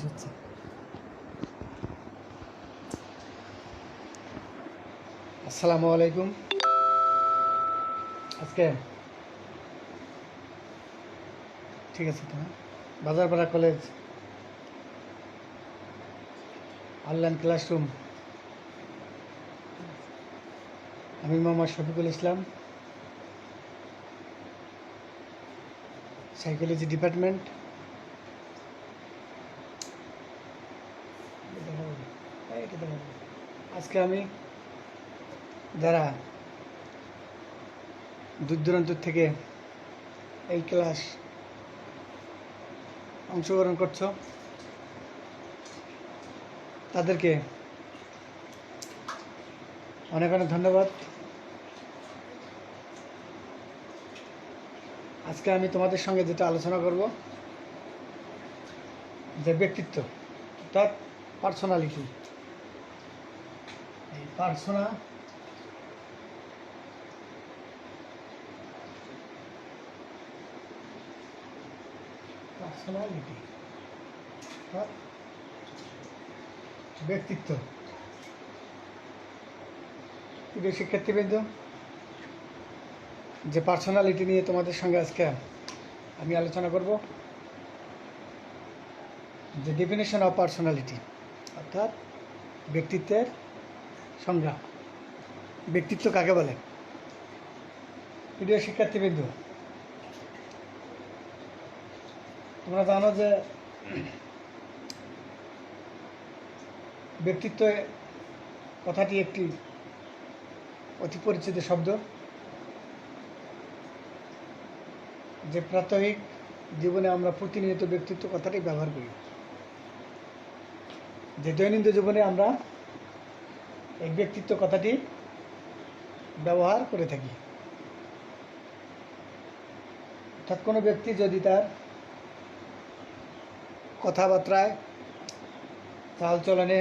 হচ্ছে। আসসালামু আলাইকুম। আজকে ঠিক আছে তো, বাজারপাড়া কলেজ অনলাইন ক্লাসরুম, আমি মোহাম্মদ শফিকুল ইসলাম, সাইকোলজি ডিপার্টমেন্ট। আজকে আমি যারা দূর দূরান্ত থেকে এই ক্লাস অংশগ্রহণ করছো তাদেরকে অনেক অনেক ধন্যবাদ। আজকে আমি তোমাদের সঙ্গে যেটা আলোচনা করব, যে ব্যক্তিত্ব অর্থাৎ পার্সোনালিটি, এই পার্সোনালিটি অর্থাৎ ব্যক্তিত্ব। প্রিয় শিক্ষার্থীবৃন্দ, যে পার্সোনালিটি নিয়ে তোমাদের সঙ্গে আজকে আমি আলোচনা করব, যে ডেফিনেশন অফ পার্সোনালিটি অর্থাৎ ব্যক্তিত্বের সংজ্ঞা। ব্যক্তিত্ব কাকে বলে? প্রিয় শিক্ষার্থীবৃন্দ, তোমরা জানো যে ব্যক্তিত্ব কথাটি একটি অতি পরিচিত শব্দ, যে প্রাত্যহিক জীবনে আমরা প্রতিনিয়ত ব্যক্তিত্ব কথাটি ব্যবহার করি। যে দৈনন্দিন জীবনে আমরা এই ব্যক্তিত্ব কথাটি ব্যবহার করে থাকি। অর্থাৎ কোনো ব্যক্তি যদি তার কথাবার্তায়, চালচলনে,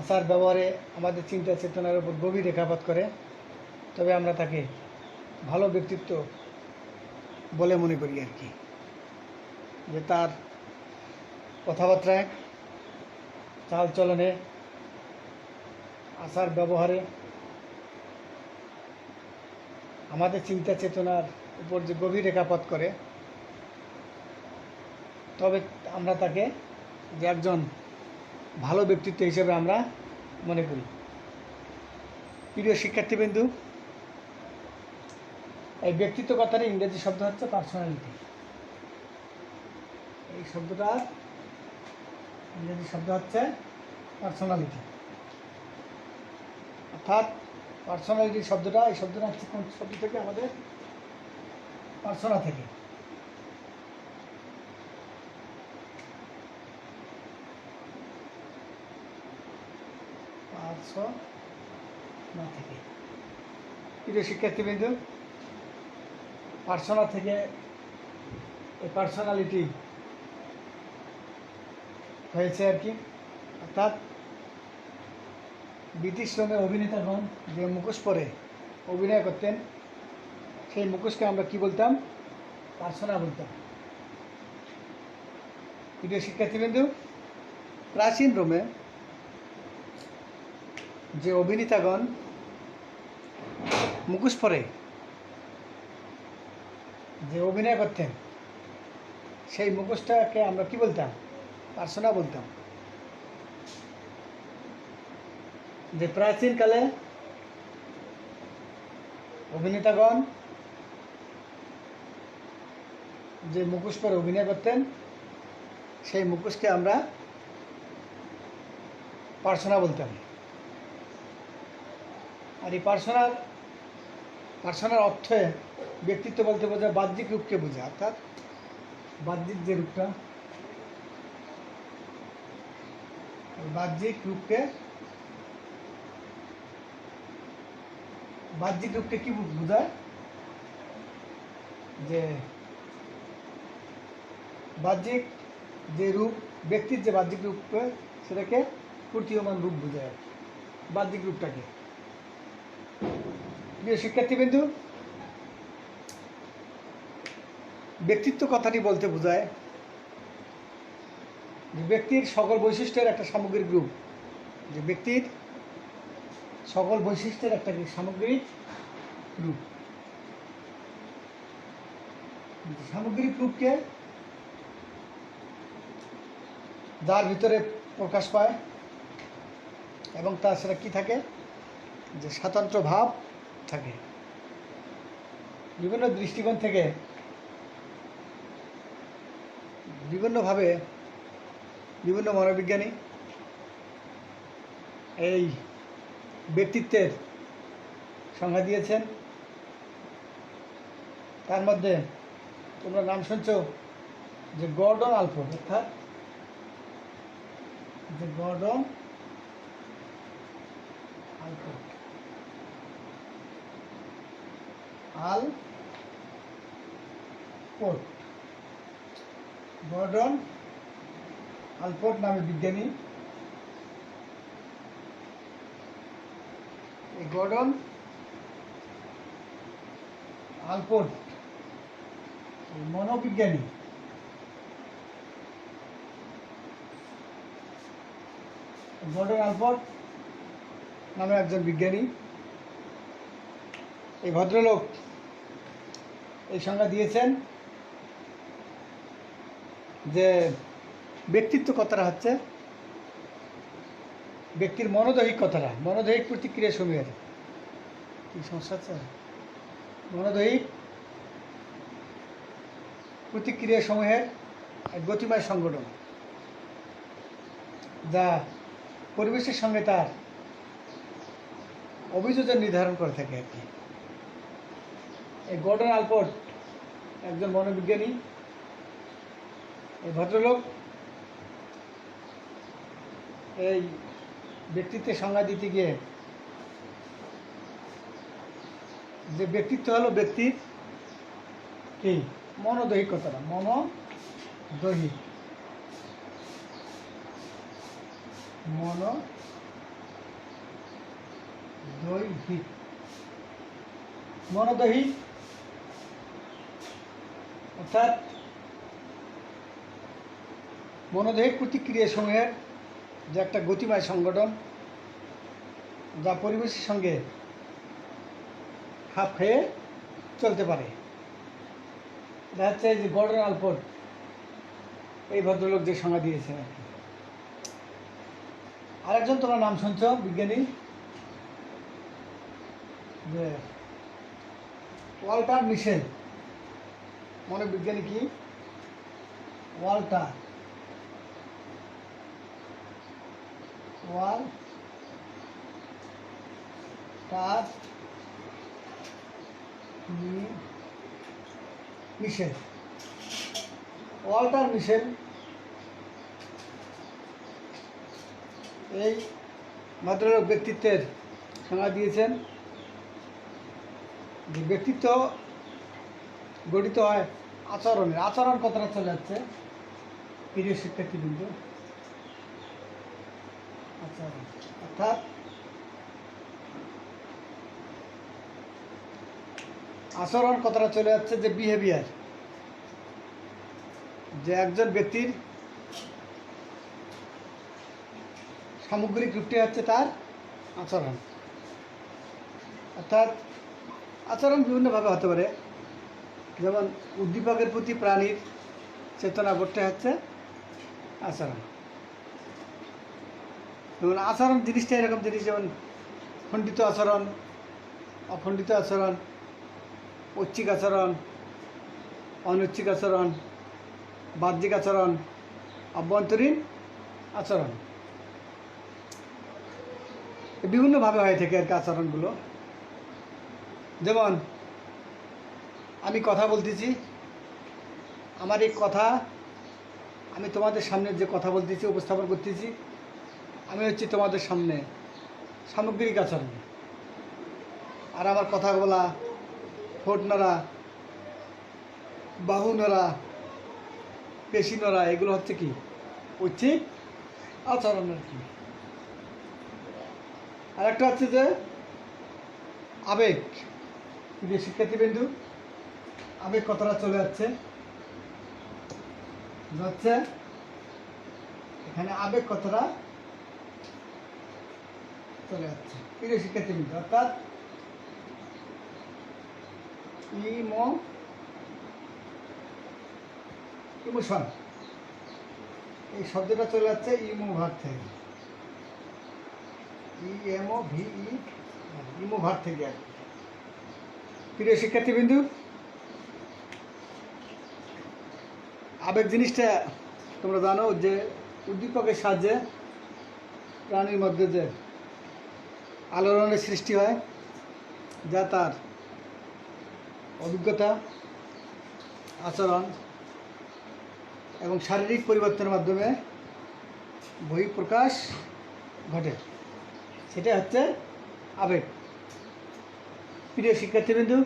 আচার ব্যবহারে আমাদের চিন্তা চেতনার উপর গভীর রেখাপাত করে, তবে আমরা তাকে ভালো ব্যক্তিত্ব বলে মনে করি আর কি। যে তার কথাবার্তায়, চালচলনে, আচার ব্যবহারে আমাদের চিন্তা চেতনার উপর যে গভীর রেখাপাত করে, তবে আমরা তাকে যে একজন ভালো ব্যক্তিত্ব হিসেবে আমরা মনে করি। প্রিয় শিক্ষার্থীবৃন্দু, এই ব্যক্তিত্ব কথার ইংরেজি শব্দ হচ্ছে পার্সোনালিটি। এই শব্দটার ইংরেজি শব্দ হচ্ছে পার্সোনালিটি। অর্থাৎ পার্সোনালিটি শব্দটা, এই শব্দটা হচ্ছে কোন শব্দ থেকে? আমাদের পার্সোনা থেকে। পার্সোনা থেকে। প্রিয় শিক্ষার্থীবৃন্দ, পার্সোনা থেকে এই পার্সোনালিটি হয়েছে আর কি। অর্থাৎ ব্রিটিশ রোমে অভিনেতাগণ যে মুখোশ পরে অভিনয় করতেন, সেই মুখোশকে আমরা কি বলতাম? পার্সোনা বলতাম। প্রিয় শিক্ষার্থীবৃন্দ, প্রাচীন রোমে যে অভিনেতাগণ মুখোশ পরে যে অভিনয় করতেন, সেই মুখোশটাকে আমরা কি বলতাম? পার্সোনা বলতাম। যে প্রাচীনকালে অভিনেতাগণ যে মুখোশ পরে অভিনয় করতেন, সেই মুখোশকে আমরা পার্সোনা বলতাম। আর এই পার্সোনার অর্থে ব্যক্তিত্ব বলতে বোঝায় বাহ্যিক রূপকে বোঝায়। অর্থাৎ বাহ্যিক যে রূপটা, বাহ্যিক রূপকে কি বোঝায়? যে বাহ্যিক যে রূপ, ব্যক্তির যে বাহ্যিক রূপ, সেটাকে প্রতীয়মান রূপ বোঝায়, বাহ্যিক রূপটাকে। প্রিয় শিক্ষার্থীবৃন্দু, ব্যক্তিত্ব কথাটি বলতে বোঝায় যে ব্যক্তির সকল বৈশিষ্ট্যের একটা সামগ্রিক রূপ, যে ব্যক্তির সকল বৈশিষ্ট্যের একটা সামগ্রিক রূপ। সামগ্রিক রূপকে যার ভিতরে প্রকাশ পায় এবং তার সেটা কী থাকে, যে স্বতন্ত্র ভাব থাকে। বিভিন্ন দৃষ্টিকোণ থেকে বিভিন্নভাবে বিভিন্ন মনোবিজ্ঞানী এই ব্যক্তিত্বের সংজ্ঞা দিয়েছেন। তার মধ্যে তোমরা নাম শুনছ যে গর্ডন আলপোর্ট, অর্থাৎ যে গর্ডন আলপোর্ট, গর্ডন আলপোর্ট নামে বিজ্ঞানী। এই গর্ডন আলপোর্ট মনোবিজ্ঞানী, গর্ডন আলপোর্ট নামে একজন বিজ্ঞানী। এই ভদ্রলোক এই সংজ্ঞা দিয়েছেন যে ব্যক্তিত্ব কথাটা হচ্ছে ব্যক্তির মনোদৈহিক কথাটা, মনোদৈহিক প্রতিক্রিয়া সমূহের কি সমস্যা আছে, মনোদৈহিক প্রতিক্রিয়া সমূহের এক গতিময় সংগঠন, যা পরিবেশের সঙ্গে তার অভিযোজন নির্ধারণ করে থাকে আর কি। এই গর্ডন আলপোর্ট একজন মনোবিজ্ঞানী। এই ভদ্রলোক এই ব্যক্তিত্বের সংজ্ঞা দিতে গিয়ে যে ব্যক্তিত্ব হলো ব্যক্তির কি মনোদৈহিক কথাটা, মনোদৈহিক মনোদৈহিক অর্থাৎ মনোদৈহিক প্রতিক্রিয়া সমূহের যে একটা গতিময় সংগঠন, যা পরিবেশের সঙ্গে খাপ খেয়ে চলতে পারে। দেখা যাচ্ছে যে গর্ডন আলপোর্ট এই ভদ্রলোক যে সংজ্ঞা দিয়েছেন আর কি। আরেকজন তোমার নাম শুনছ বিজ্ঞানী, যে ওয়াল্টার মিশেল। মনোবিজ্ঞানী কি ওয়াল্টার মিশেল। ওয়াল্টার মিশেল এই ভদ্রলোক ব্যক্তিত্বের সংজ্ঞা দিয়েছেন যে ব্যক্তিত্ব গঠিত হয় আচরণের, আচরণ কথাটা চলে যাচ্ছে প্রিয় শিক্ষার্থীবৃন্দ, আচরণ অর্থাৎ আচরণ কথাটা চলে যাচ্ছে যে বিহেভিয়ার, যে একজন ব্যক্তির সামগ্রিক রূপটি হচ্ছে তার আচরণ। অর্থাৎ আচরণ বিভিন্নভাবে হতে পারে, যেমন উদ্দীপকের প্রতি প্রাণীর চেতনা বোধটা হচ্ছে আচরণ। যেমন আচরণ জিনিসটা এরকম জিনিস, যেমন খণ্ডিত আচরণ, অখণ্ডিত আচরণ, ঐচ্ছিক আচরণ, অনৈচ্ছিক আচরণ, বাহ্যিক আচরণ, অভ্যন্তরীণ আচরণ, বিভিন্নভাবে হয়ে থাকে আর কি আচরণগুলো। যেমন আমি কথা বলতেছি, আমার এই কথা আমি তোমাদের সামনে যে কথা বলতেছি, উপস্থাপন করতেছি, আমি হচ্ছি তোমাদের সামনে সামগ্রিক আচরণ। আর আমার কথা বলা, ঠোঁট নড়া, বাহু নড়া, পেশি নড়া, এগুলো হচ্ছে কি ঐচ্ছিক আচরণ আর কি। আর একটা হচ্ছে যে আবেগ। প্রিয় শিক্ষার্থীবৃন্দু, আবেগ কথাটা চলে যাচ্ছে এখানে আবেগ কথাটা চলে যাচ্ছে। প্রিয় শিক্ষার্থীবৃন্দ, অর্থাৎ ইমোশন এই শব্দটা চলে যাচ্ছে ইমো ভার থেকে, ইমো ভার থেকে আর কি। প্রিয় শিক্ষার্থীবৃন্দু, আবেগ জিনিসটা তোমরা জানো যে উদ্দীপকের সাহায্যে প্রাণীর মধ্যে যে আলোড়নের সৃষ্টি হয়, যা তার অভিজ্ঞতা, আচরণ এবং শারীরিক পরিবর্তনের মাধ্যমে বহিঃপ্রকাশ ঘটে, সেটা হচ্ছে আবেগ। প্রিয় শিক্ষার্থীবৃন্দু,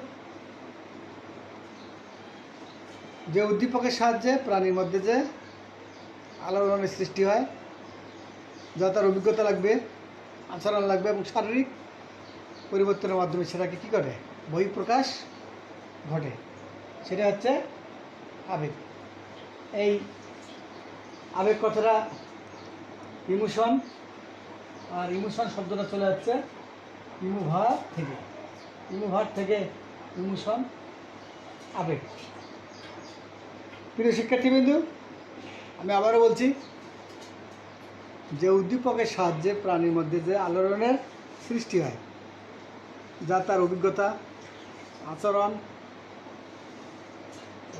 যে উদ্দীপকের সাহায্যে প্রাণীর মধ্যে যে আলোড়নের সৃষ্টি হয়, যা তার অভিজ্ঞতা লাগবে, আচরণ লাগবে এবং শারীরিক পরিবর্তনের মাধ্যমে সেটাকে কী করে, বহিঃপ্রকাশ ঘটে, সেটা হচ্ছে আবেগ। এই আবেগ কথাটা ইমোশন, আর ইমোশন শব্দটা চলে যাচ্ছে ইমোভার থেকে, ইমোভার থেকে ইমোশন, আবেগ। প্রিয় শিক্ষার্থীবৃন্দু, আমি আবারও বলছি যে উদ্দীপকের সাহায্যে প্রাণীর মধ্যে যে আলোড়নের সৃষ্টি হয়, যা তার অভিজ্ঞতা, আচরণ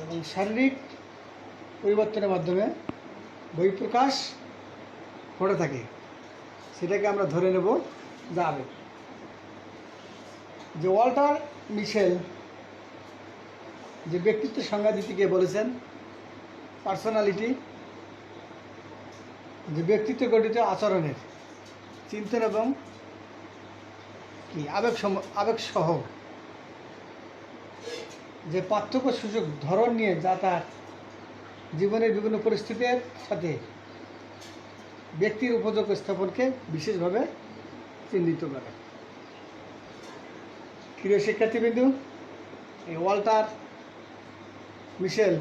এবং শারীরিক পরিবর্তনের মাধ্যমে বহিঃপ্রকাশ ঘটে থাকে, সেটাকে আমরা ধরে নেব যে আবেগ। যে ওয়াল্টার মিশেল যে ব্যক্তিত্বের সংজ্ঞা দিতে গিয়ে বলেছেন, পার্সোনালিটি যে ব্যক্তিত্ব গঠিত আচরণের চিন্তন এবং কি আবেগসহ যে পার্থক্য সূচক ধরন নিয়ে, যা তার জীবনের বিভিন্ন পরিস্থিতির সাথে ব্যক্তির উপযোগ স্থাপনকে বিশেষভাবে চিহ্নিত করে। প্রিয় শিক্ষার্থীবৃন্দু, এই ওয়াল্টার মিশেল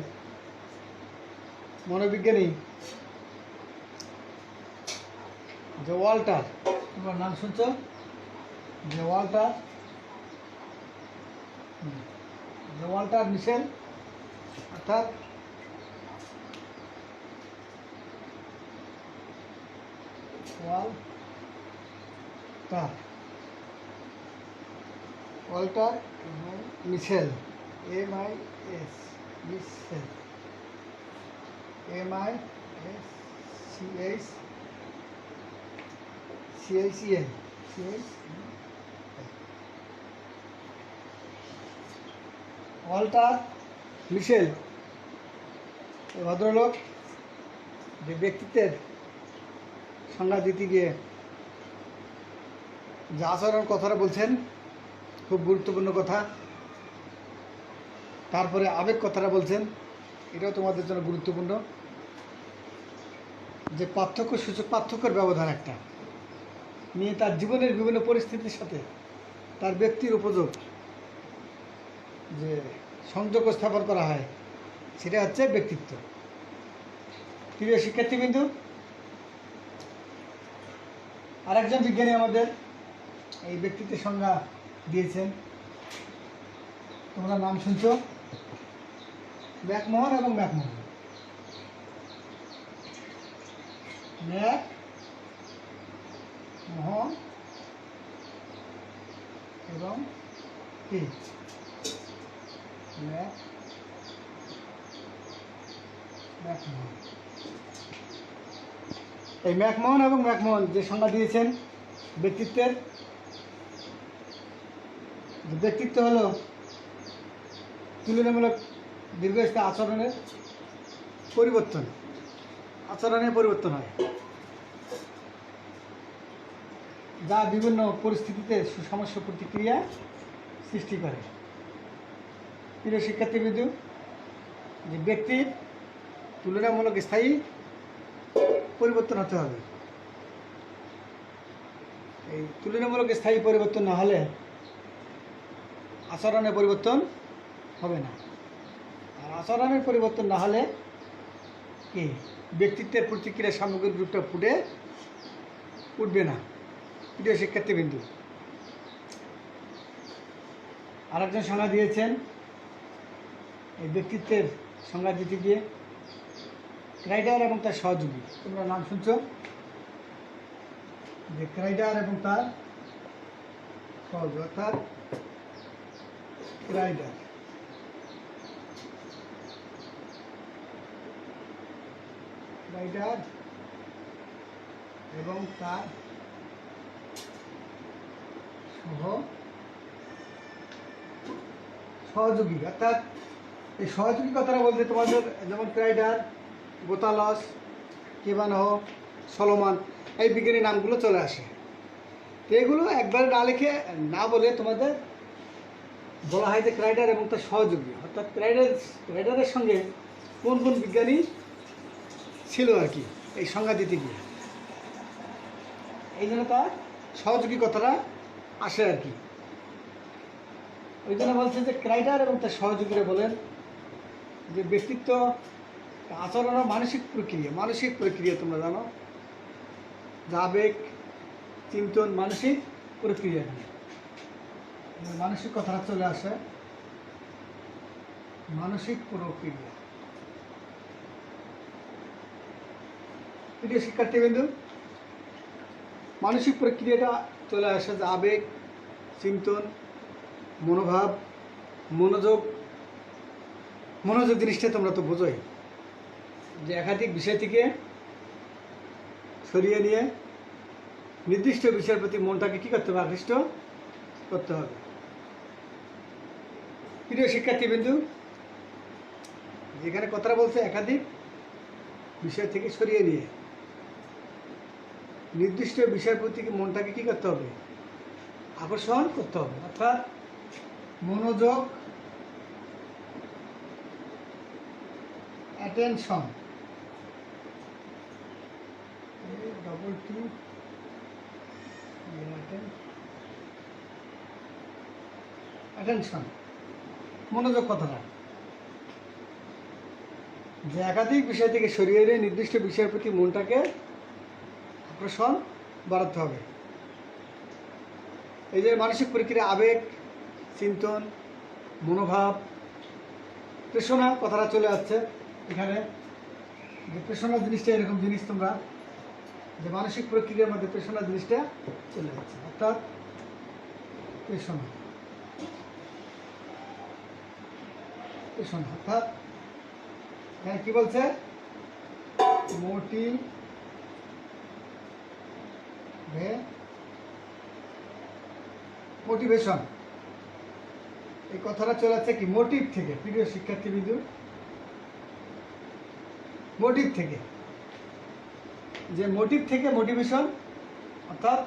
মনোবিজ্ঞানী যে ওয়াল্টার, তোমার নাম শুনছ, যে ওয়াল্টার মিশেল, অর্থাৎ ওয়াল্টার মিশেল, MIS, মিশেল, MISCHCL, ওয়াল্টার মিশেল এই ভদ্রলোক যে ব্যক্তিত্বের সংজ্ঞা দিতে গিয়ে যে আচরণ কথাটা বলছেন, খুব গুরুত্বপূর্ণ কথা। তারপরে আবেগ কথাটা বলছেন, এটাও তোমাদের জন্য গুরুত্বপূর্ণ। যে পার্থক্যের ব্যবধান একটা নিয়ে তার জীবনের বিভিন্ন পরিস্থিতির সাথে তার ব্যক্তির উপযোগ যে সংযোগ স্থাপন করা হয়, সেটা হচ্ছে ব্যক্তিত্ব। প্রিয় শিক্ষার্থীবৃন্দু, আরেকজন বিজ্ঞানী আমাদের এই ব্যক্তিত্বের সংজ্ঞা দিয়েছেন, তোমরা নাম শুনছ, ম্যাকমোহন এবং ম্যাকমোহন এবং কি এই ম্যাকমোহন এবং ম্যাকমোহন যে সংজ্ঞা দিয়েছেন ব্যক্তিত্বের, ব্যক্তিত্ব হলো তুলনামূলক দীর্ঘস্থায়ী আচরণের পরিবর্তন হয়, যা বিভিন্ন পরিস্থিতিতে সুসমস্য প্রতিক্রিয়া সৃষ্টি করে। প্রিয় শিক্ষার্থীবৃন্দু, যে ব্যক্তির তুলনামূলক স্থায়ী পরিবর্তন হতে হবে। এই তুলনামূলক স্থায়ী পরিবর্তন না হলে আচরণের পরিবর্তন হবে না, আর আচরণের পরিবর্তন না হলে কি ব্যক্তিত্বের প্রতিক্রিয়া সামগ্রিক রূপটা ফুটে উঠবে না। প্রিয় শিক্ষার্থীবৃন্দু, আরেকজন সংজ্ঞা দিয়েছেন এই ব্যক্তিত্বের সংজ্ঞা দিতে গিয়ে ক্রাইডার এবং তার সহযোগী। তোমরা নাম শুনছ যে ক্রাইডার এবং তার সহযোগী, অর্থাৎ ক্রাইডার এবং তার সহযোগী। অর্থাৎ এই সহযোগী কথাটা বলতে তোমাদের যেমন ক্রাইডার, গোতালস, কেবানহ, সলোমান এই বিজ্ঞানী নামগুলো চলে আসে। তো এগুলো একবারে না লিখে না বলে তোমাদের বলা হয় যে ক্রাইডার এবং তার সহযোগী, অর্থাৎ ক্রাইডারের সঙ্গে কোন কোন বিজ্ঞানী ছিল আর কি এই সংজ্ঞা দিতে গিয়ে, এই জন্য তার সহযোগী কথাটা আসে আর কি। ওই জন্য বলছে যে ক্রাইডার এবং তার সহযোগীরা বলেন যে ব্যক্তিত্ব, আচরণ ও মানসিক প্রক্রিয়া তোমরা জানো যে আবেগ, চিন্তন, মানসিক প্রক্রিয়া, মানসিক কথাটা চলে আসে, মানসিক প্রক্রিয়া। প্রিয় শিক্ষার্থীবৃন্দু, মানসিক প্রক্রিয়াটা চলে আসে যে আবেগ, চিন্তন, মনোভাব, মনোযোগ জিনিসটা তোমরা তো বোঝোই যে একাধিক বিষয় থেকে সরিয়ে নিয়ে নির্দিষ্ট বিষয়ের প্রতি মনটাকে কী করতে হবে, আকৃষ্ট করতে হবে। প্রিয় শিক্ষার্থীবৃন্দু, যেখানে কথাটা বলছে একাধিক বিষয় থেকে সরিয়ে নিয়ে নির্দিষ্ট বিষয়ের প্রতি মনটাকে কী করতে হবে, আকর্ষণ করতে হবে, অর্থাৎ মনোযোগ, অ্যাটেনশন, অ্যাটেনশন, মনোযোগ কথাটা যে একাধিক বিষয় থেকে সরিয়ে এনে নির্দিষ্ট বিষয়ের প্রতি মনটাকে আকর্ষণ বাড়াতে হবে। এই যে মানসিক প্রক্রিয়া, আবেগ, চিন্তন, মনোভাব, প্রেষণা কথাটা চলে আসছে এখানে। যে প্রেষণা জিনিসটা এরকম জিনিস তোমরা যে মানসিক প্রক্রিয়ার মধ্যে প্রেষণা জিনিসটা চলে যাচ্ছে, অর্থাৎ প্রেষণা অর্থাৎ এখানে কি বলছে, মোটিভেশন। এই কথাটা চলে যাচ্ছে কি মোটিভ থেকে। প্রিয় শিক্ষার্থীবৃন্দু, মোটিভ থেকে, যে মোটিভ থেকে মোটিভেশন, অর্থাৎ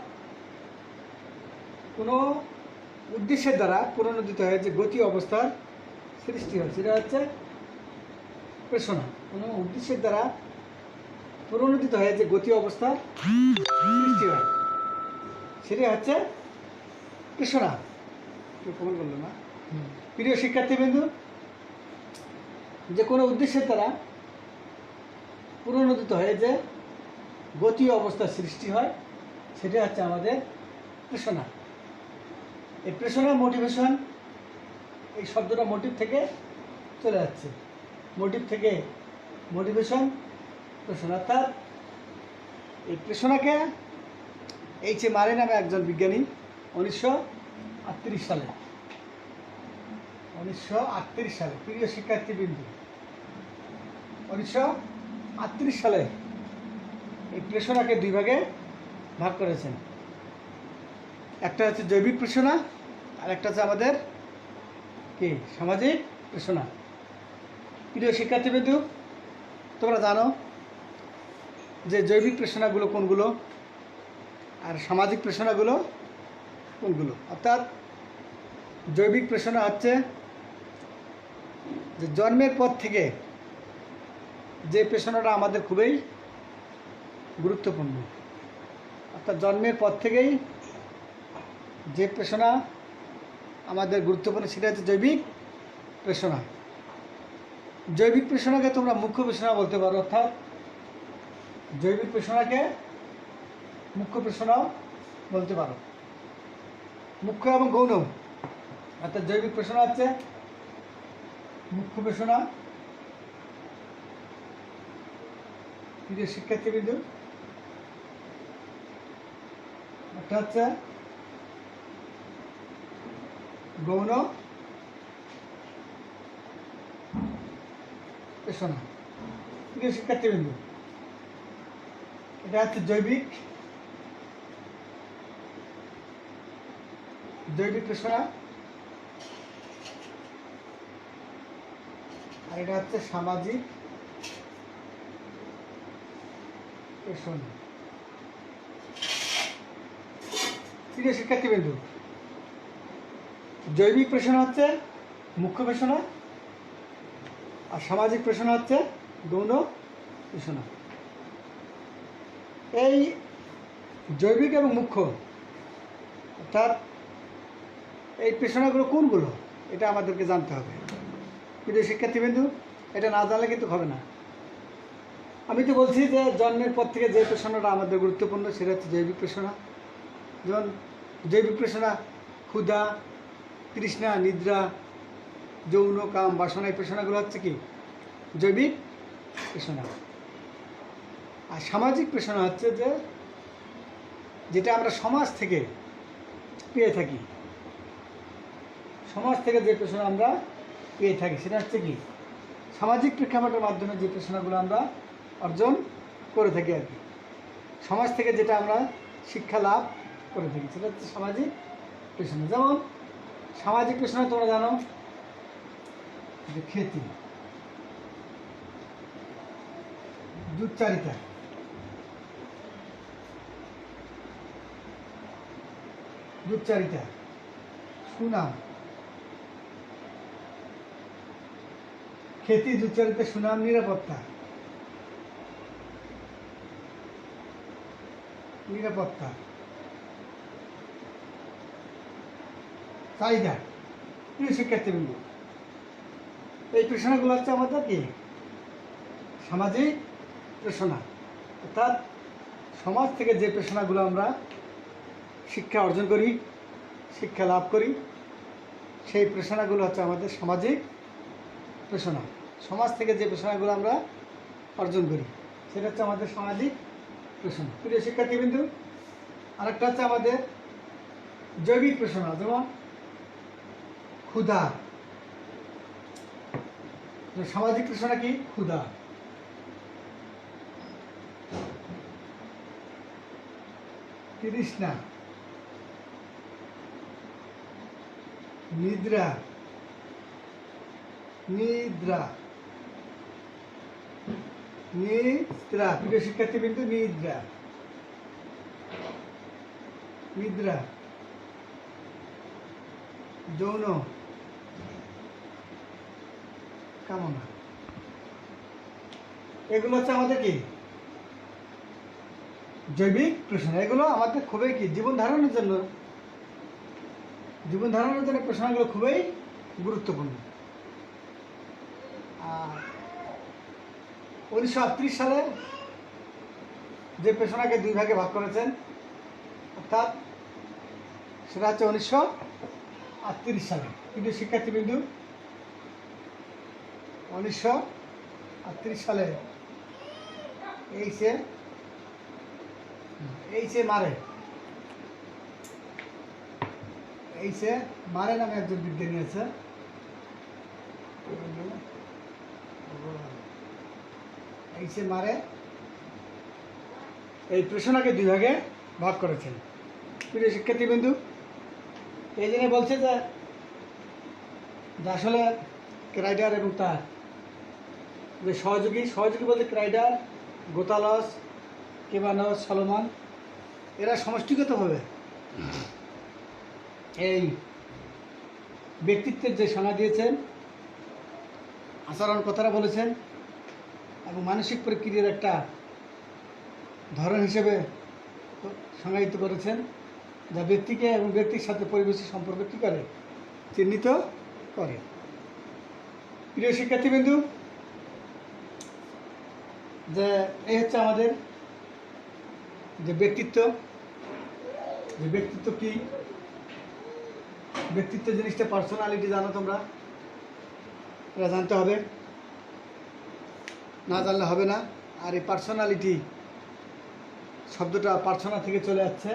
কোনো উদ্দেশ্যের দ্বারা পুনরুদ্দিত হয়ে যে গতি অবস্থার সৃষ্টি হয় সেটা হচ্ছে প্রেষণা। কোনো উদ্দেশ্যের দ্বারা পুনরুদ্দিত হয়ে যে গতি অবস্থার সৃষ্টি হয় সেটা হচ্ছে প্রেষণা। কেউ কমেন্ট করলো না। প্রিয় শিক্ষার্থীবৃন্দু, যে কোনো উদ্দেশ্যের দ্বারা পুনরুদ্দিত হয়ে যে গতি অবস্থার সৃষ্টি হয় সেটা হচ্ছে আমাদের প্রেষণা। এই প্রেষণা, মোটিভেশন, এই শব্দটা মোটিভ থেকে চলে যাচ্ছে। মোটিভ থেকে মোটিভেশন, প্রেষণা। অর্থাৎ এই প্রেষণাকে এইচ.এ. মারে নামে একজন বিজ্ঞানী 1938 সালে, প্রিয় শিক্ষার্থীবৃন্দু, 1938 সালে এই প্রেষণাকে দুই ভাগে ভাগ করেছেন। একটা হচ্ছে জৈবিক প্রেষণা আর একটা হচ্ছে আমাদের কি সামাজিক প্রেষণা। প্রিয় শিক্ষার্থীবৃন্দু, তোমরা জানো যে জৈবিক প্রেষণাগুলো কোনগুলো আর সামাজিক প্রেষণাগুলো কোনগুলো। অর্থাৎ জৈবিক প্রেষণা হচ্ছে যে জন্মের পর থেকে যে প্রেষণাটা আমাদের খুবই গুরুত্বপূর্ণ, অর্থাৎ জন্মের পর থেকেই যে প্রেষণা আমাদের গুরুত্বপূর্ণ সেটা হচ্ছে জৈবিক প্রেষণা। জৈবিক প্রেষণাকে তোমরা মুখ্য প্রেষণা বলতে পারো, অর্থাৎ জৈবিক প্রেষণাকে মুখ্য প্রেষণাও বলতে পারো। মুখ্য এবং গৌণ, অর্থাৎ জৈবিক প্রেষণা হচ্ছে মুখ্য প্রেষণা। প্রিয় শিক্ষার্থীবৃন্দ, একটা হচ্ছে গৌণ প্রেষণা। প্রিয় শিক্ষার্থীবৃন্দ, এটা হচ্ছে জৈবিক প্রেষণা, আর এটা হচ্ছে সামাজিক প্রেষণা। প্রিয় শিক্ষার্থীবৃন্দ, জৈবিক প্রেষণা হচ্ছে মুখ্য প্রেষণা, আর সামাজিক প্রেষণা হচ্ছে গৌণ প্রেষণা। এই জৈবিক এবং মুখ্য, অর্থাৎ এই প্রেষণাগুলো কোনগুলো, এটা আমাদেরকে জানতে হবে। প্রিয় শিক্ষার্থীবৃন্দ, এটা না জানলে কিন্তু হবে না। আমি তো বলছি যে জন্মের পর থেকে যে প্রেষণাটা আমাদের গুরুত্বপূর্ণ সেটা হচ্ছে জৈবিক প্রেষণা। যেমন জৈবিক প্রেষণা ক্ষুধা, তৃষ্ণা, নিদ্রা, যৌন, কাম, বাসনা, এই প্রেষণাগুলো হচ্ছে কি জৈবিক প্রেষণা। আর সামাজিক প্রেষণা হচ্ছে যেটা আমরা সমাজ থেকে পেয়ে থাকি। সমাজ থেকে যে প্রেষণা আমরা পেয়ে থাকি সেটা হচ্ছে কি সামাজিক প্রেক্ষাপটের মাধ্যমে যে প্রেষণাগুলো আমরা অর্জন করে থাকি আর কি। সমাজ থেকে যেটা আমরা শিক্ষা লাভ করে থাকি সেটা হচ্ছে সামাজিক প্রেষণা। যেমন সামাজিক প্রেষণা তোমরা জানো যে খ্যাতি, দুচ্চারিতা, সুনাম, খ্যাতি, দুচ্চারিতা, সুনাম, নিরাপত্তা, চাহিদা। প্রিয় শিক্ষার্থীবৃন্দ, এই প্রেষণাগুলো হচ্ছে আমাদের কি সামাজিক প্রেষণা, অর্থাৎ সমাজ থেকে যে প্রেষণাগুলো আমরা শিক্ষা অর্জন করি, শিক্ষা লাভ করি, সেই প্রেষণাগুলো হচ্ছে আমাদের সামাজিক প্রেষণা। সমাজ থেকে যে প্রেষণাগুলো আমরা অর্জন করি সেটা হচ্ছে আমাদের সামাজিক প্রেষণা। প্রিয় শিক্ষার্থীবৃন্দ, আরেকটা হচ্ছে আমাদের জৈবিক প্রেষণা। যেমন ক্ষুধা, সামাজিক প্রেষণা কি ক্ষুধা, তৃষ্ণা, নিদ্রা, প্রিয় শিক্ষার্থীবৃন্দ, নিদ্রা, যৌন কামনা, এগুলো হচ্ছে আমাদের কি জৈবিক প্রেষণা। এগুলো আমাদের খুবই কি জীবন ধারণের জন্য প্রেষণাগুলো খুবই গুরুত্বপূর্ণ। আর 1938 সালে যে প্রেষণাকে দুই ভাগে ভাগ করেছেন, অর্থাৎ সেটা হচ্ছে 1938 সালে। কিন্তু শিক্ষার্থীবৃন্দ, 1938 সালে মারে নামে একজন বিজ্ঞানী আছে। মারে এই প্রেষণাকে দুই ভাগে ভাগ করেছেন। প্রিয় শিক্ষার্থীবৃন্দ, এই জন্য বলছে যে আসলে ক্রাইডার এবং তার যে সহযোগী বলতে ক্রাইডার, গোতালস, কেবানস, সলোমন, এরা সমষ্টিগতভাবে এই ব্যক্তিত্বের যে সংজ্ঞা দিয়েছেন, আচরণ কথাটা বলেছেন এবং মানসিক প্রক্রিয়ার একটা ধরন হিসেবে সংজ্ঞায়িত করেছেন, যা ব্যক্তিকে এবং ব্যক্তির সাথে পরিবেশের সম্পর্ক কী করে চিহ্নিত করে। প্রিয় শিক্ষার্থীবৃন্দ, যে এই হচ্ছে আমাদের যে ব্যক্তিত্ব। যে ব্যক্তিত্ব কি, ব্যক্তিত্ব জিনিসটা পার্সোনালিটি জানো তোমরা, এটা জানতে হবে, না জানলে হবে না। আর এই পার্সোনালিটি শব্দটা পার্সোনা থেকে চলে যাচ্ছে।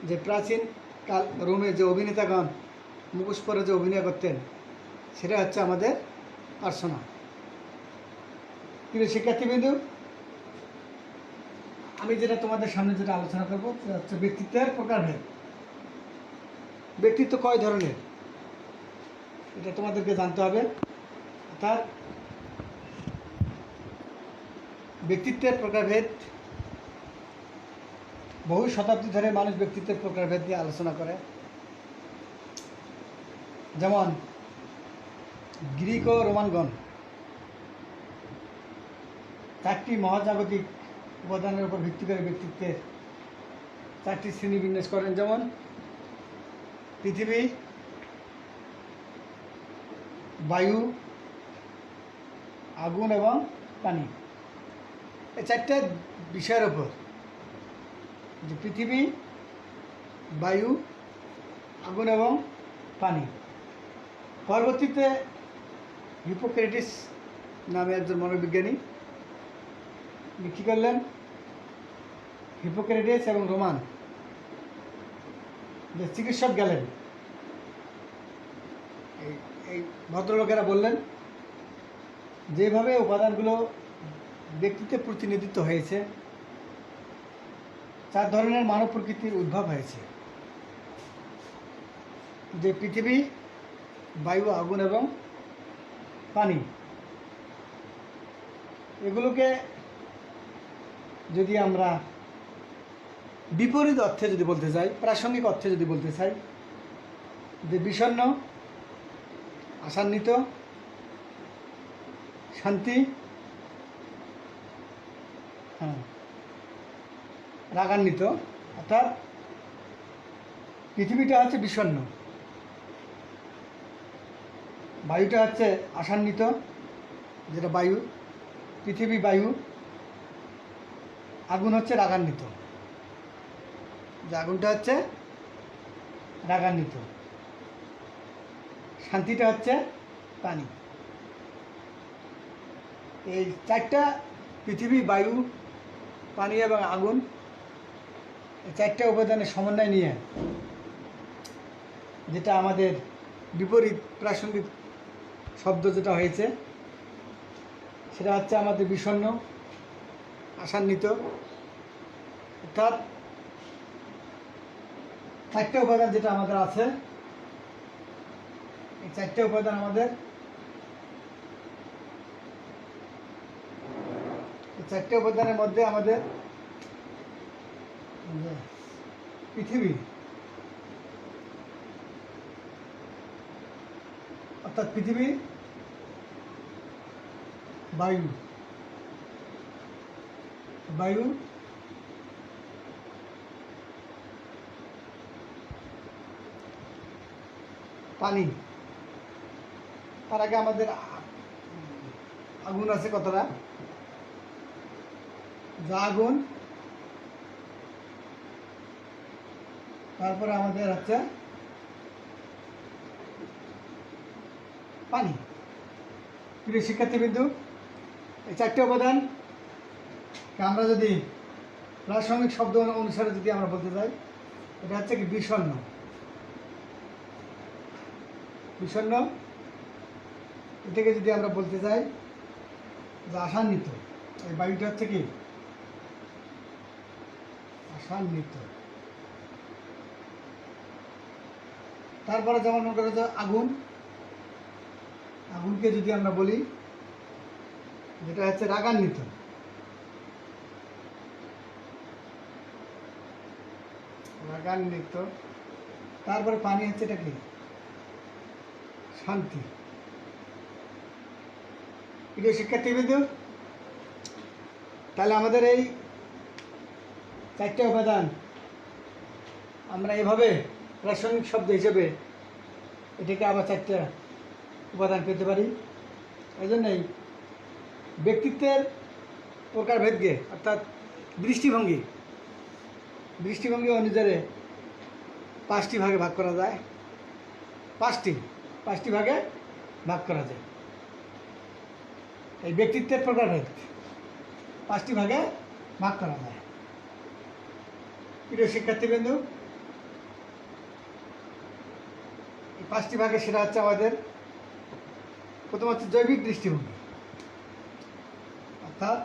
যে প্রাচীন কাল রোমে যে অভিনেতাগণ মুখোশ পরে যে অভিনয় করতেন, সেটা হচ্ছে আমাদের পার্সোনা। কিন্তু শিক্ষার্থীবৃন্দু, আমি যেটা তোমাদের সামনে যেটা আলোচনা করবো সেটা হচ্ছে ব্যক্তিত্বের প্রকারভেদ। ব্যক্তিত্ব কয় ধরনের এটা তোমাদেরকে জানতে হবে। অর্থাৎ ব্যক্তিত্বের প্রকারভেদ, বহু শতাব্দী ধরে মানুষ ব্যক্তিত্বের প্রকারভেদ নিয়ে আলোচনা করে। যেমন গ্রিক ও রোমানগণ 4টি মহাজাগতিক উপাদানের উপর ভিত্তি করে ব্যক্তিত্বের 4টি শ্রেণী বিন্যাস করেন। যেমন পৃথিবী, বায়ু, আগুন এবং পানি। এই 4টা বিষয়ের ওপর, যে পৃথিবী, বায়ু, আগুন এবং পানি। পরবর্তীতে হিপোক্রেটিস নামে একজন মনোবিজ্ঞানী কী করলেন, হিপোক্রেটিস এবং রোমান যে চিকিৎসক গেলেন, এই ভদ্রলোকেরা বললেন যেভাবে উপাদানগুলো ব্যক্তিত্বের প্রতিনিধিত্ব হয়েছে, 4 ধরনের মানব প্রকৃতির উদ্ভব হয়েছে। যে পৃথিবী, বায়ু, আগুন এবং পানি, এগুলোকে যদি আমরা বিপরীত অর্থে যদি বলতে চাই, প্রাসঙ্গিক অর্থে যদি বলতে চাই, যে বিষণ্ণ, আশান্বিত, শান্তি, রাগান্বিত। অর্থাৎ পৃথিবীটা হচ্ছে বিষণ্ণ, বায়ুটা হচ্ছে আশান্বিত, যেটা বায়ু, পৃথিবী বায়ু, আগুন হচ্ছে রাগান্বিত, যে আগুনটা হচ্ছে রাগান্বিত, শান্তিটা হচ্ছে পানি। এই 4টা পৃথিবী, বায়ু, পানি এবং আগুন, এই 4টা উপাদানের সমন্বয় নিয়ে যেটা আমাদের বিপরীত প্রাসঙ্গিক শব্দ যেটা হয়েছে, সেটা হচ্ছে আমাদের বিষণ্ণ, আশান্বিত। অর্থাৎ 4টা উপাদান যেটা আমাদের আছে, এই 4টা উপাদান আমাদের, এই 4টা উপাদানের মধ্যে আমাদের পৃথিবী, অর্থাৎ পৃথিবী, বায়ু, বায়ু, পানি। তার আগে আমাদের আগুন আছে কতটা, যা আগুন, তারপরে আমাদের হচ্ছে পানি। প্রিয় শিক্ষার্থীবৃন্দু, এই 4টে উপাদান আমরা যদি প্রাসঙ্গিক শব্দ অনুসারে যদি আমরা বলতে চাই, এটা হচ্ছে কি বিষণ্ণ। বিষণ্ণ এটাকে যদি আমরা বলতে চাই যে আশান্বিত, এই বায়ুটা হচ্ছে কি আশান্বিত। তারপরে যেমন মনে করো যে আগুন, আগুনকে যদি আমরা বলি যেটা হচ্ছে রাগান্বিত। রাগান্বিত। তারপরে পানি হচ্ছে এটা কি শান্তি। প্রিয় শিক্ষার্থীবৃন্দ, তাহলে আমাদের এই 4টে উপাদান আমরা এভাবে প্রাসঙ্গিক শব্দ হিসেবে এটাকে আবার 4টে উপাদান পেতে পারি। এই জন্যই ব্যক্তিত্বের প্রকারভেদকে অর্থাৎ দৃষ্টিভঙ্গি দৃষ্টিভঙ্গি অনুযায়ী পাঁচটি ভাগে ভাগ করা যায়। পাঁচটি ভাগে ভাগ করা যায়। এই ব্যক্তিত্বের প্রকারভেদ পাঁচটি ভাগে ভাগ করা যায়। প্রিয় শিক্ষার্থীবৃন্দু, এই পাঁচটি ভাগে সেটা হচ্ছে আমাদের প্রথম হচ্ছে জৈবিক দৃষ্টিভঙ্গি, অর্থাৎ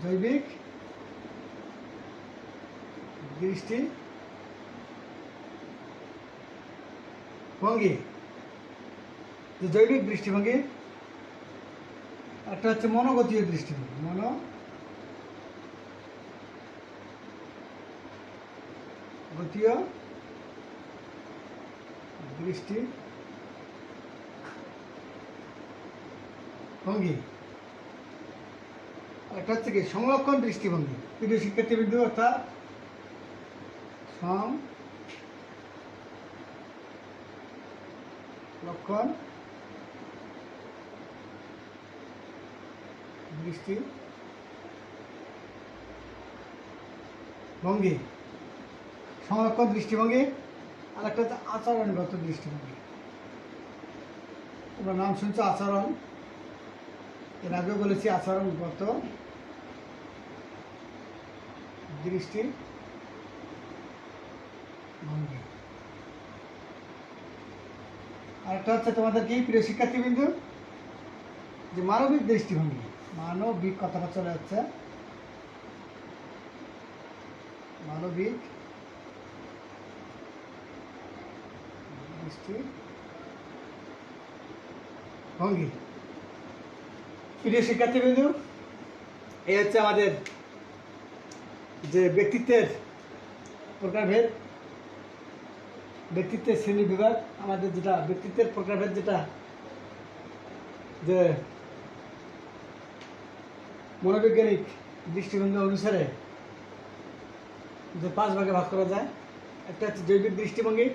জৈবিক দৃষ্টিভঙ্গি। যে জৈবিক দৃষ্টিভঙ্গি, একটা হচ্ছে মনোগতীয় দৃষ্টিভঙ্গি। মনোগতীয় দৃষ্টিভঙ্গি। একটা হচ্ছে কি সংরক্ষণ দৃষ্টিভঙ্গি। প্রিয় শিক্ষার্থীবৃন্দ, অর্থাৎ সংরক্ষণ দৃষ্টিভঙ্গি। সংরক্ষণ দৃষ্টিভঙ্গি। আর একটা হচ্ছে আচরণগত দৃষ্টিভঙ্গি। তোমরা নাম শুনছো আচরণ, এর আগেও বলেছি আচরণগত দৃষ্টিভঙ্গি। আরেকটা হচ্ছে তোমাদের কি প্রিয় শিক্ষার্থীবৃন্দু, যে মানবিক দৃষ্টিভঙ্গি। মানবিক কথাটা চলে যাচ্ছে, মানবিক দৃষ্টিভঙ্গি। প্রিয় শিক্ষার্থীবৃন্দু, এই হচ্ছে আমাদের যে ব্যক্তিত্বের প্রকারভেদ, ব্যক্তিত্বের শ্রেণী বিভাগ। আমাদের যেটা ব্যক্তিত্বের প্রকারভেদ, যেটা যে মনোবৈজ্ঞানিক দৃষ্টিভঙ্গি অনুসারে যে পাঁচ ভাগে ভাগ করা যায়। একটা হচ্ছে জৈবিক দৃষ্টিভঙ্গি,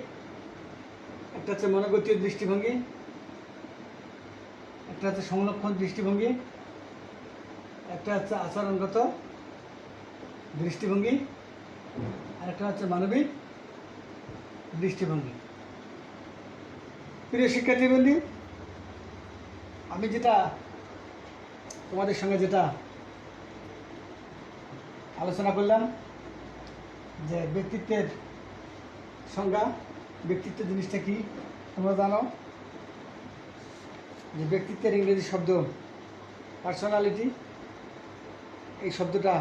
একটা হচ্ছে মনোগতীয় দৃষ্টিভঙ্গি, একটা হচ্ছে সংরক্ষণ দৃষ্টিভঙ্গি, একটা হচ্ছে আচরণগত দৃষ্টিভঙ্গি, আর একটা হচ্ছে মানবিক দৃষ্টিভঙ্গি। প্রিয় শিক্ষার্থীবৃন্দ, আমি যেটা তোমাদের সঙ্গে যেটা আলোচনা করলাম, যে ব্যক্তিত্বের সংজ্ঞা, ব্যক্তিত্ব জিনিসটা কি তোমরা জানো, যে ব্যক্তিত্বের ইংরেজি শব্দ পার্সোনালিটি। এই শব্দটা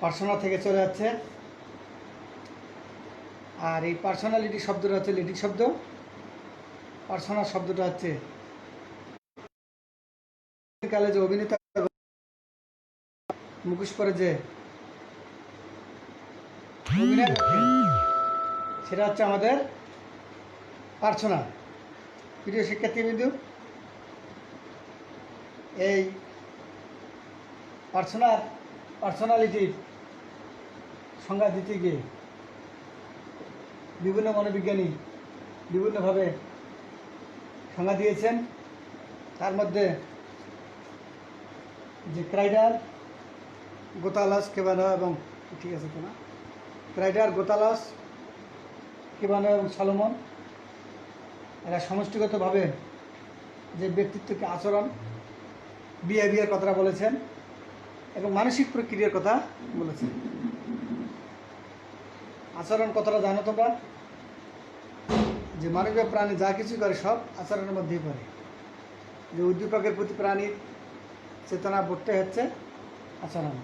পার্সোনা থেকে চলে যাচ্ছে, আর এই পার্সোনালিটি শব্দটা হচ্ছে ল্যাটিন শব্দ। পার্সোনা শব্দটা হচ্ছে কালে যে অভিনেতা মুখোশ পরে যে অভিনয় করতেন, সেটা হচ্ছে আমাদের পার্সোনা। প্রিয় শিক্ষার্থীবৃন্দ, এই পার্সোনালিটির সংজ্ঞা দিতে গিয়ে বিভিন্ন মনোবিজ্ঞানী বিভিন্নভাবে সংজ্ঞা দিয়েছেন। তার মধ্যে যে ক্রাইডার, গোতালাস, কেবানো এবং ঠিক আছে কিনা, ক্রাইডার, গোতালাস, কেবানো এবং সলোমন, এরা সমষ্টিগতভাবে যে ব্যক্তিত্বকে আচরণ, বিহেভিয়ার কথাটা বলেছেন এবং মানসিক প্রক্রিয়ার কথা বলেছেন। আচরণ কথাটা জানো তোমরা, যে মানবীয় প্রাণী যা কিছু করে সব আচরণের মধ্যেই পড়ে। যে উদ্দীপকের প্রতি প্রাণীর চেতনা বোধটাই হচ্ছে আচরণ।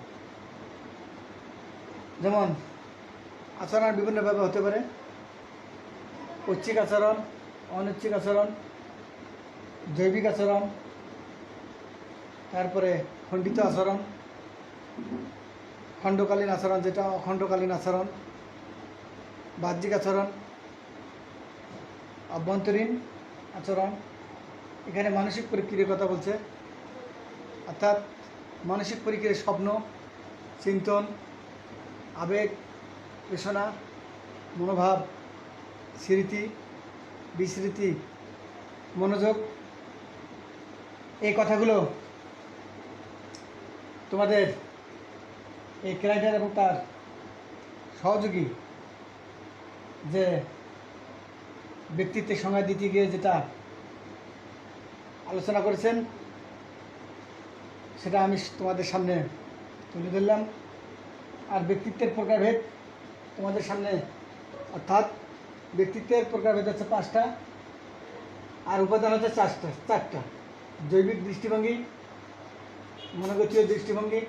যেমন আচরণ বিভিন্নভাবে হতে পারে, ঐচ্ছিক আচরণ, অনৈচ্ছিক আচরণ, জৈবিক আচরণ, তারপরে খণ্ডিত আচরণ, খণ্ডকালীন আচরণ যেটা অখণ্ডকালীন আচরণ, বাহ্যিক আচরণ, অভ্যন্তরীণ আচরণ। এখানে মানসিক প্রক্রিয়ার কথা বলছে, অর্থাৎ মানসিক প্রক্রিয়ার স্বপ্ন, চিন্তন, আবেগ, পেশনা, মনোভাব, স্মৃতি, বিস্মৃতি, মনোযোগ এই কথাগুলো তোমাদের এই ক্রাইটার এবং তার সহযোগী যে ব্যক্তিত্বের সংজ্ঞা দিতে গিয়ে যেটা আলোচনা করেছেন সেটা আমি তোমাদের সামনে তুলে ধরলাম। আর ব্যক্তিত্বের প্রকারভেদ তোমাদের সামনে, অর্থাৎ ব্যক্তিত্বের প্রকারভেদ হচ্ছে 5টা, আর উপাদান হচ্ছে 4টা। জৈবিক দৃষ্টিভঙ্গি, মনোগতীয় দৃষ্টিভঙ্গি,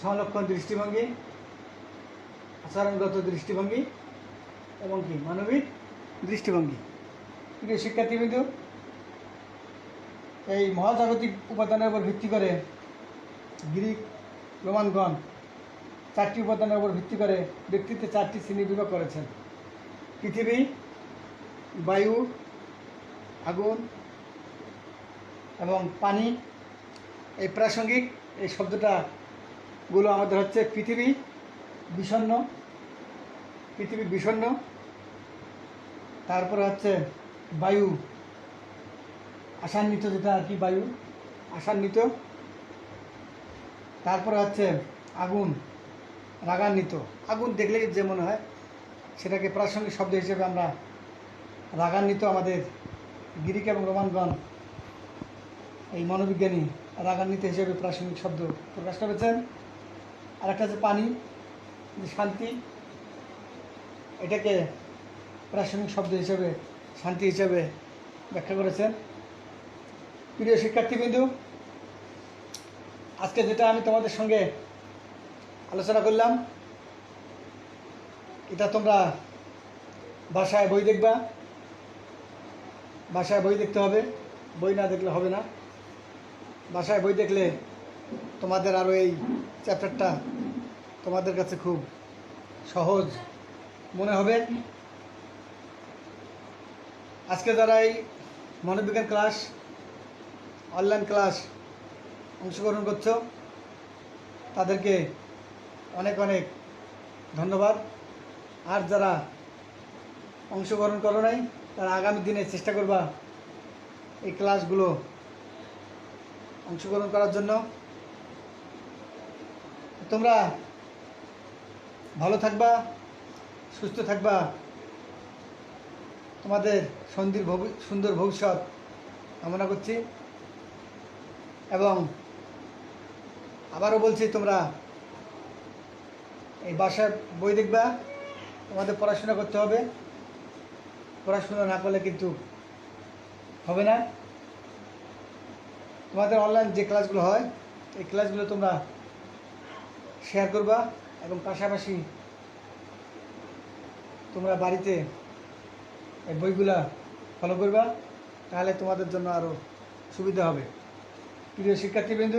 সংলক্ষণ দৃষ্টিভঙ্গি, আচরণগত দৃষ্টিভঙ্গি এবং কি মানবিক দৃষ্টিভঙ্গি। প্রিয় শিক্ষার্থীবৃন্দ, এই মহাজাগতিক উপাদানের উপর ভিত্তি করে গ্রিক রোমানগণ 4টি উপাদানের উপর ভিত্তি করে ব্যক্তিত্বে 4টি শ্রেণী বিভাগ করেছেন: পৃথিবী, বায়ু, আগুন এবং পানি। এই প্রাসঙ্গিক এই শব্দটাগুলো আমাদের হচ্ছে পৃথিবী বিষণ্ণ, তারপরে হচ্ছে বায়ু আশান্বিত, যেটা আর কি বায়ু আশান্বিত, তারপরে হচ্ছে আগুন রাগান্বিত। আগুন দেখলেই যে মনে হয় সেটাকে প্রাসঙ্গিক শব্দ হিসেবে আমরা রাগান্বিত, আমাদের গ্রিক এবং রোমানগণ এই মনোবিজ্ঞানী রাগান্বিত হিসেবে প্রাসঙ্গিক শব্দ প্রকাশ করেছেন। আর একটা হচ্ছে পানি, যে শান্তি, এটাকে প্রাসঙ্গিক শব্দ হিসেবে শান্তি হিসেবে ব্যাখ্যা করেছেন। প্রিয় শিক্ষার্থীবৃন্দ, আজকে যেটা আমি তোমাদের সঙ্গে আলোচনা করলাম এটা তোমরা বাসায় বই দেখবা, বাসায় বই দেখতে হবে, বই না দেখলে হবে না। বাসায় বই দেখলে তোমাদের আরও এই চ্যাপ্টারটা তোমাদের কাছে খুব সহজ মনে হবে। আজকে যারা এই মনোবিজ্ঞান ক্লাস, অনলাইন ক্লাস অংশগ্রহণ করছো তাদেরকে অনেক অনেক ধন্যবাদ। আর যারা অংশগ্রহণ করো নাই তারা আগামী দিনে চেষ্টা করবা এই ক্লাসগুলো অংশগ্রহণ করার জন্য। তোমরা ভালো থাকবা, সুস্থ থাকবা, তোমাদের সুন্দর ভবিষ্যৎ কামনা করছি। এবং আবারও বলছি, তোমরা এই বাসায় বই দেখবা, তোমাদের পড়াশোনা করতে হবে, পড়াশোনা না করলে কিন্তু হবে না। তোমাদের অনলাইন যে ক্লাসগুলো হয় এই ক্লাসগুলো তোমরা শেয়ার করবা এবং পাশাপাশি তোমরা বাড়িতে এই বইগুলা ফলো করবা, তাহলে তোমাদের জন্য আরও সুবিধা হবে। প্রিয় শিক্ষার্থীবৃন্দ,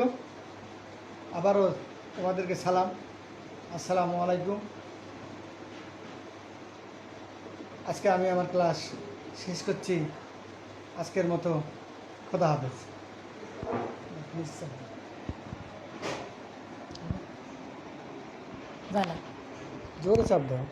আবারও তোমাদেরকে সালাম, আসসালামু আলাইকুম। আজকে আমি আমার ক্লাস শেষ করছি। আজকের মতো খোদা হাফেজ। জোরে চাপ দাও।